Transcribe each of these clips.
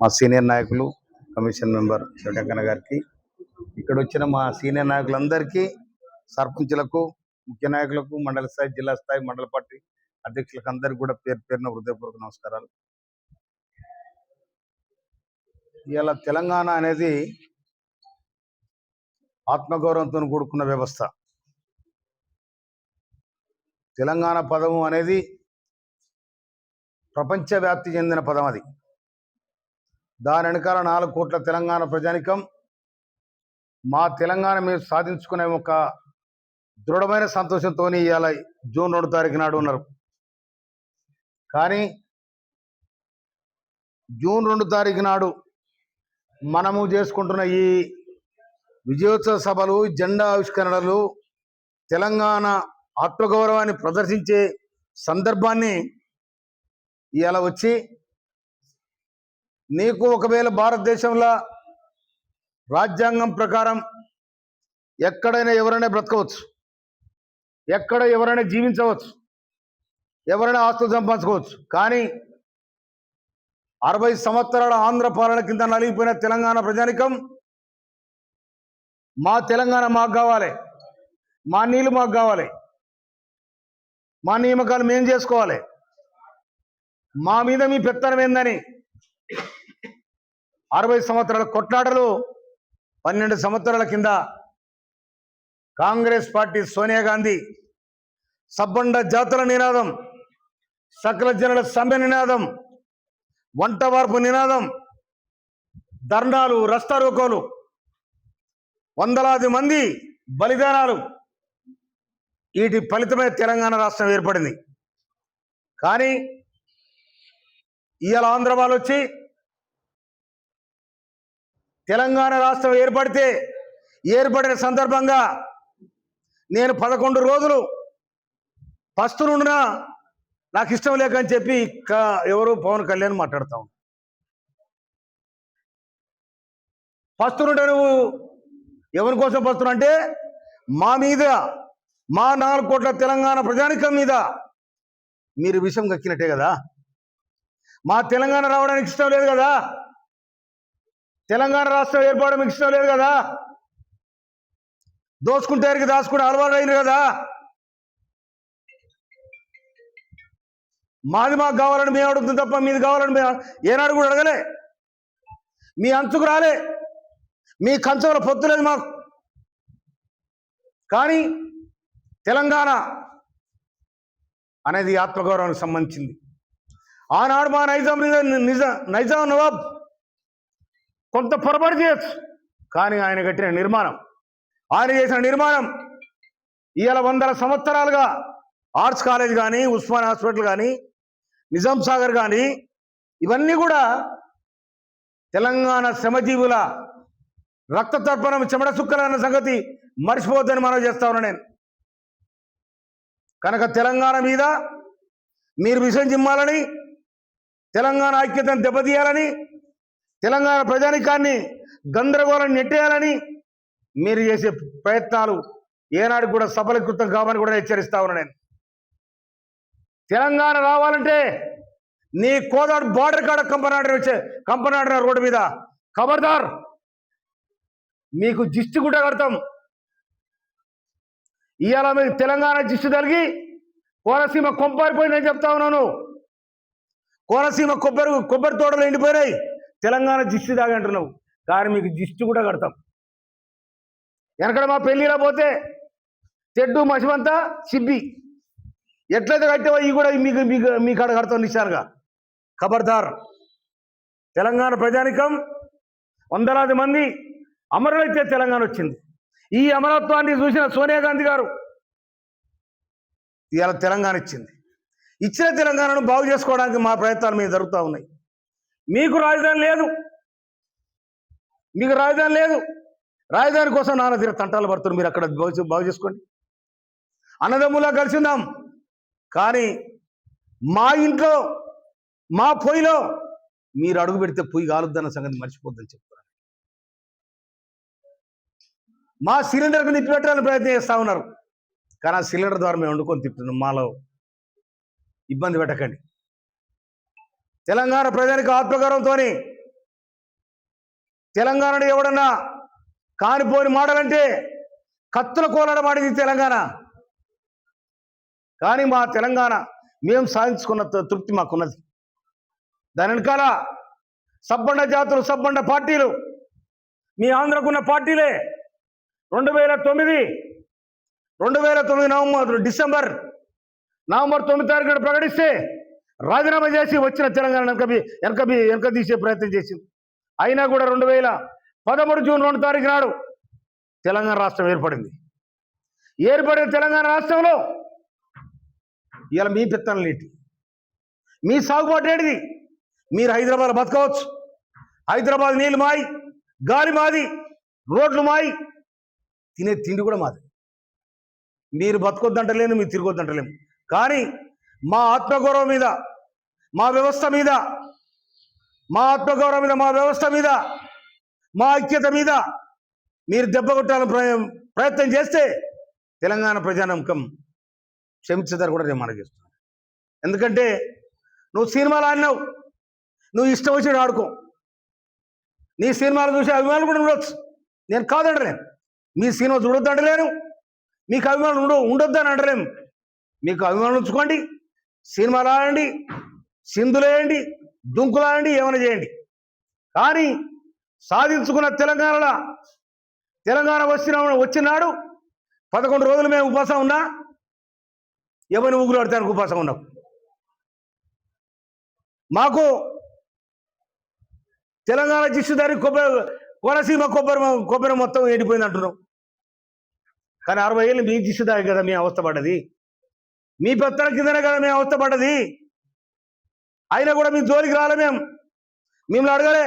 మా సీనియర్ నాయకులు commission member శివటంకన్న గారికి, ఇక్కడ వచ్చిన మా సీనియర్ నాయకులందరికీ, సర్పంచులకు, ముఖ్య నాయకులకు, మండల స్థాయి, జిల్లా స్థాయి, మండల పార్టీ అధ్యక్షులకు అందరికీ కూడా పేరు పేరున హృదయపూర్వక నమస్కారాలు. ఇలా తెలంగాణ అనేది ఆత్మగౌరవంతో కూడుకున్న వ్యవస్థ. తెలంగాణ పదము అనేది ప్రపంచవ్యాప్తి చెందిన పదం. అది దాని వెనకాల 4 కోట్ల తెలంగాణ ప్రజానికం మా తెలంగాణ మీద సాధించుకునే ఒక దృఢమైన సంతోషంతో ఇవాళ జూన్ 2 తారీఖు నాడు ఉన్నారు. కానీ జూన్ 2 తారీఖు నాడు మనము చేసుకుంటున్న ఈ విజయోత్సవ సభలు, జెండా ఆవిష్కరణలు, తెలంగాణ ఆత్మగౌరవాన్ని ప్రదర్శించే సందర్భాన్ని ఇవాళ వచ్చి, నీకు ఒకవేళ భారతదేశంలో రాజ్యాంగం ప్రకారం ఎక్కడైనా ఎవరైనా బ్రతకవచ్చు, ఎక్కడ ఎవరైనా జీవించవచ్చు, ఎవరైనా ఆస్తులు సంపాదించుకోవచ్చు. కానీ 60 సంవత్సరాల ఆంధ్ర పాలన కింద నలిగిపోయిన తెలంగాణ ప్రజానికం మా తెలంగాణ మాకు కావాలి, మా నీళ్ళు మాకు కావాలి, మా నియామకాలు మేము చేసుకోవాలి, మా మీద మీ పెత్తనం ఏందని 60 సంవత్సరాల కొట్లాటలు 12 సంవత్సరాల కింద కాంగ్రెస్ పార్టీ సోనియా గాంధీ సబ్బండ జాతుల నినాదం, సకల జనుల సమ్మె నినాదం, వంట వార్పు నినాదం, ధర్నాలు, రస్తా రోకోలు, వందలాది మంది బలిదానాలు, వీటి ఫలితమే తెలంగాణ రాష్ట్రం ఏర్పడింది. కానీ ఇవాళ ఆంధ్ర వాళ్ళు వచ్చి తెలంగాణ రాష్ట్రం ఏర్పడిన సందర్భంగా నేను 11 రోజులు పస్తునుండినా నాకు ఇష్టం లేకని చెప్పి ఎవరు పవన్ కళ్యాణ్ మాట్లాడతాం. పస్తునుంటే నువ్వు ఎవరి కోసం పస్తున్నా అంటే మా మీద, మా 4 కోట్ల తెలంగాణ ప్రజానికం మీద మీరు విషం కక్కినట్టే కదా. మా తెలంగాణ రావడానికి ఇష్టం లేదు కదా, తెలంగాణ రాష్ట్రం ఏర్పడడం మీకు ఇష్టం లేదు కదా, దోసుకుంటారికి దాచుకుంటే అలవాటు అయింది కదా. మాది మాకు కావాలని మేము అడుగుతుంది తప్ప మీది కావాలని మేము ఏనాడు కూడా అడగలే. మీ అంచుకు రాలే, మీ కంచంలో పొత్తు లేదు మాకు. కానీ తెలంగాణ అనేది ఆత్మగౌరవానికి సంబంధించింది. ఆనాడు మా నైజాం నవాబ్ కొంత పొరపాటు చేయొచ్చు, కానీ ఆయన కట్టిన నిర్మాణం, ఆయన చేసిన నిర్మాణం ఇవాళ 100 సంవత్సరాలుగా ఆర్ట్స్ కాలేజ్ కానీ, ఉస్మాన్ హాస్పిటల్ కానీ, నిజాం సాగర్ కానీ, ఇవన్నీ కూడా తెలంగాణ శ్రమజీవుల రక్త తర్పణం, చెమట సుక్కలన్న సంగతి మర్చిపోవద్దని మనం చేస్తా ఉన్నా నేను. కనుక తెలంగాణ మీద మీరు విషయం చిమ్మాలని, తెలంగాణ ఐక్యతను దెబ్బతీయాలని, తెలంగాణ ప్రజానికాన్ని గందరగోళం నెట్టేయాలని మీరు చేసే ప్రయత్నాలు ఏనాడు కూడా సఫలీకృతం కావని కూడా హెచ్చరిస్తా ఉన్నా నేను. తెలంగాణ రావాలంటే నీ కోదాడు బార్డర్ కాడ కంపనాడిన రోడ్డు మీద ఖబర్దార్, మీకు జిస్టు కూడా కడతాం. ఇవాళ మీకు తెలంగాణ జిస్టు తలిగి కోనసీమ కొంపారిపోయిందని చెప్తా ఉన్నాను. కోనసీమ కొబ్బరి తోటలు ఎండిపోయినాయి, తెలంగాణ జిస్టు దాగి అంటున్నావు. కానీ మీకు జిస్టు కూడా కడతాం. వెనకడ మా పెళ్ళిలో పోతే తెడ్డు మసిమంతా సిబ్బి ఎట్లయితే కట్టావో ఇవి కూడా మీ కాడ కడతాం నిశాలుగా. ఖబర్దార్, తెలంగాణ ప్రజానికం వందలాది మంది అమరులైతే తెలంగాణ వచ్చింది. ఈ అమరత్వాన్ని చూసిన సోనియా గాంధీ గారు ఇవాళ తెలంగాణ ఇచ్చింది. ఇచ్చిన తెలంగాణను బాగు చేసుకోవడానికి మా ప్రయత్నాలు మీద జరుగుతూ ఉన్నాయి. మీకు రాజధాని లేదు, రాజధాని కోసం నాన్న తీర తంటాలు పడుతున్నారు. మీరు అక్కడ బాగు చేసుకోండి, అన్నదమ్ములా కలిసిందాం. కానీ మా ఇంట్లో, మా పొయ్యిలో మీరు అడుగు పెడితే పొయ్యి కాలుద్దన్న సంగతి మర్చిపోద్దని చెప్తున్నారు. మా సిలిండర్కు నిప్పి పెట్టాలని ప్రయత్నం చేస్తూ ఉన్నారు. కానీ ఆ సిలిండర్ ద్వారా మేము వండుకొని తింటున్నాం. మాలో ఇబ్బంది పెట్టకండి. తెలంగాణ ప్రజలకు ఆత్మగౌరవంతో తెలంగాణలో ఎవడన్నా కానిపోని మాటలంటే కత్తుల కోలాడమాడింది తెలంగాణ. కానీ మా తెలంగాణ మేము సాధించుకున్న తృప్తి మాకున్నది. దాని వెనకాల సబ్బండ జాతులు, సబ్బండ పార్టీలు, మీ ఆంధ్రకున్న పార్టీలే 2009 డిసెంబర్ 9 తారీఖున ప్రకటిస్తే రాజీనామా చేసి వచ్చిన తెలంగాణ వెనక తీసే ప్రయత్నం చేసింది. అయినా కూడా 2013 జూన్ 2 తారీఖు నాడు తెలంగాణ రాష్ట్రం ఏర్పడింది. ఏర్పడిన తెలంగాణ రాష్ట్రంలో ఇలా మీ పెత్తనం ఏంటి, మీ సాగుబాటు ఏంటిది? మీరు హైదరాబాద్ బతకవచ్చు, హైదరాబాద్ నీళ్ళు మాయి, గాలి మాది, రోడ్లు మాయి, తినే తిండి కూడా మాది. మీరు బతకొద్దంటలేను, మీరు తిరగొద్దంటలేము. కానీ మా ఆత్మగౌరవం మీద, మా వ్యవస్థ మీద, మా ఆత్మగౌరవం మీద, మా వ్యవస్థ మీద, మా ఐక్యత మీద మీరు దెబ్బ కొట్టాలని ప్రయత్నం చేస్తే తెలంగాణ ప్రజానమ్మకం క్షమించదని కూడా నేను మనం చేస్తున్నాను. ఎందుకంటే నువ్వు సినిమాలు ఆడినావు, నువ్వు ఇష్టం వచ్చి ఆడుకో, నీ సినిమాలు చూసే అభిమానులు కూడా ఉండొచ్చు, నేను కాదంటలేను. మీ సినిమా చూడొద్దు అంటలేను, మీకు అభిమానులు ఉండొద్దు అని అంటలేము. మీకు అభిమానులు ఉంచుకోండి, సినిమాలు ఆడండి, సింధులేయండి, దుంకులాడండి, ఏమైనా చేయండి. కానీ సాధించుకున్న తెలంగాణ వచ్చినాడు 11 రోజులు మేము ఉపవాసం ఉన్నా, ఎవరిని ఊగులు ఆడతానికి ఉపవాసం ఉన్నాం. మాకు తెలంగాణ జిస్టుదారి కోనసీమ కొబ్బరి మొత్తం ఎండిపోయింది అంటున్నాం. కానీ 60 ఏళ్ళు మీ జిస్టుదారి కదా మేము అవస్థపడ్డది, మీ పెత్తల కిందనే కదా మేము అవస్థపడ్డది. అయినా కూడా మీ జోలికి రాలే, మిమ్మల్ని అడగలే,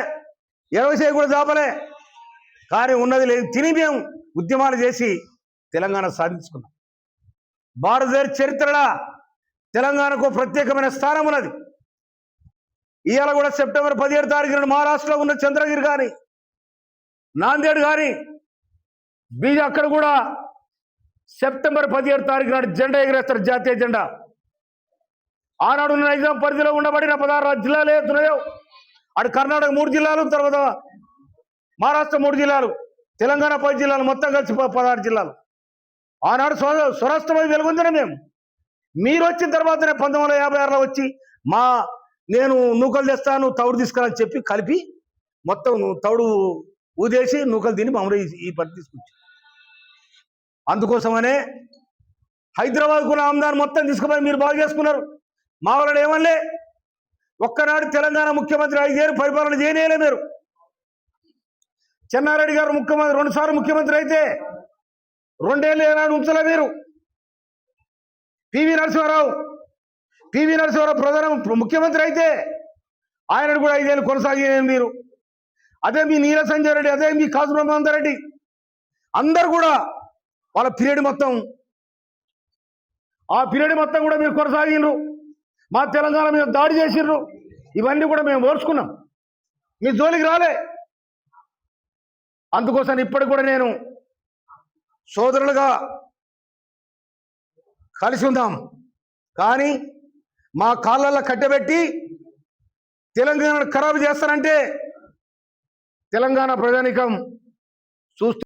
20 కూడా దాపలే. కానీ ఉన్నది లేదు తిని మేము ఉద్యమాలు చేసి తెలంగాణ సాధించుకున్నాం. భారత చరిత్రలో తెలంగాణకు ప్రత్యేకమైన స్థానం ఉన్నది. ఇవాళ కూడా సెప్టెంబర్ 17 తారీఖున మహారాష్ట్రలో ఉన్న చంద్రగిరి కానీ, నాందేడ్ కానీ, అక్కడ కూడా సెప్టెంబర్ 17 తారీఖు నాడు జెండా ఎగిరేస్తారు, జాతీయ జెండా. ఆనాడు నైజాం పరిధిలో ఉండబడిన 16 జిల్లాలు ఏతున్నాయో, అటు కర్ణాటక 3 జిల్లాలు, తర్వాత మహారాష్ట్ర 3 జిల్లాలు, తెలంగాణ 10 జిల్లాలు, మొత్తం కలిసి 16 జిల్లాలు. ఆనాడు స్వరాష్ట్రమై వెలుగొందిన మీరు వచ్చిన తర్వాతనే 1956లో వచ్చి నేను నూకలు తెస్తాను, తౌడు తీసుకురాని చెప్పి కలిపి మొత్తం తౌడు ఊదేసి నూకలు తిని మామూలు ఈ పని తీసుకొచ్చి, అందుకోసమనే హైదరాబాద్కున్న ఆమ్దాన్ మొత్తం తీసుకుపోయి మీరు బాగు చేసుకున్నారు. మా వాళ్ళని ఏమనలే, ఒక్కనాడు తెలంగాణ ముఖ్యమంత్రి 5 ఏళ్ళు పరిపాలన చేయలేలే. మీరు చెన్నారెడ్డి గారు 2 సార్లు ముఖ్యమంత్రి అయితే 2 ఏళ్ళు ఏనాడు ఉంచలే మీరు. పివి నరసింహారావు ప్రధాన ముఖ్యమంత్రి అయితే ఆయనను కూడా 5 ఏళ్ళు కొనసాగిన మీరు. అదే మీ నీల సంజయ్ రెడ్డి, అదే మీ కాసు బ్రహ్మానంద రెడ్డి, అందరు కూడా వాళ్ళ పీరియడ్ మొత్తం కూడా మీరు కొనసాగినరు. మా తెలంగాణ మీద దాడి చేసిర్రు. ఇవన్నీ కూడా మేము ఓర్చుకున్నాం, మీ జోలికి రాలే. అందుకోసం ఇప్పటికి కూడా నేను సోదరులుగా కలిసి ఉందాం. కానీ మా కాళ్ళల్లో కట్టబెట్టి తెలంగాణను ఖరాబు చేస్తారంటే తెలంగాణ ప్రజానీకం చూస్తూ